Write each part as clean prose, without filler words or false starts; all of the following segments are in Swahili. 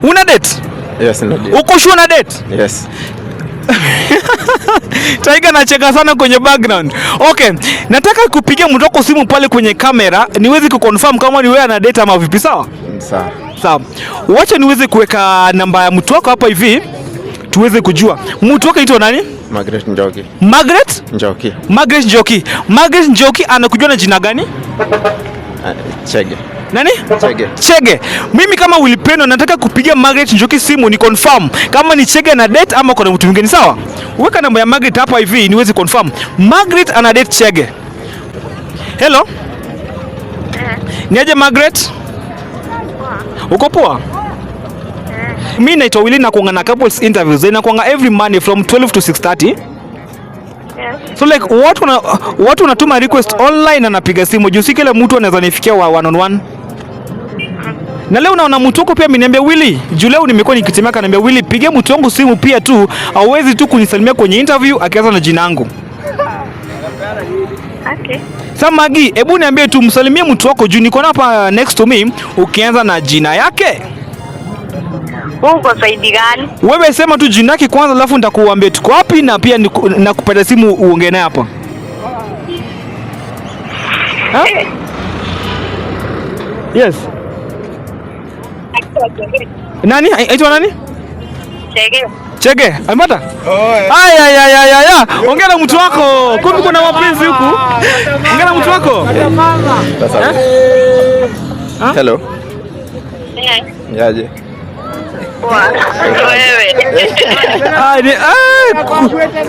Una date? Yes, no date. Uko sure na date? Yes. Taiga nacheka sana kwenye background. Okay, nataka kupigia mtu wako simu pale kwenye kamera niweze kuconfirm kama ni wewe ana date ama vipi, sawa? Sawa. Sawa. Wacha niweze kuweka namba ya mtu wako hapa hivi tuweze kujua. Mtu wako anaitwa nani? Margaret Njoki. Margaret Njoki. Margaret Njoki. Margaret Njoki anakujua na jina gani? Chege. Nani? Chege. Chege. Mimi kama Wilipendo nataka kupigia Margaret Njoki simu ni confirm kama ni Chege na date ama kuna mtu mwingine, sawa? Weka namba ya Margaret hapa hivi niweze confirm. Margaret ana date Chege. Hello? Niaje Margaret? Uko poa? Mimi naitwa Willy na kuanga na couples interviews. Inakuanga every Monday from 12 to 6:30. Yes. So like watu wanatuma request online na napiga simu. Juu si kila mtu anaweza nifikia one on one. Na leo naona mtu wako pia ameniambia Willy, juu leo nimekuwa nikitemeka ananiambia Willy pigia mtu wangu simu pia tu, hawezi tu kunisalimia kwenye interview akianza na jina langu. Okay. Sasa Magi, hebu niambie tu msalimie mtu wako juu niko hapa next to me ukianza na jina yake. Uko saidi gani? Wewe sema tu jina yake kwanza alafu nitakuambia tuko wapi na pia nakupata simu uongee naye hapa. Ha? Yes. Nani? Aitwa nani? Chege. Chege. Amepata? Aya. Ongea na mtu wako. Kumbe kuna mapenzi huku. Ongea na mtu wako. Sasa. Hello. Eh. Yaje. Wewe.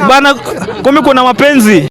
Bana, kumbe kuna mapenzi.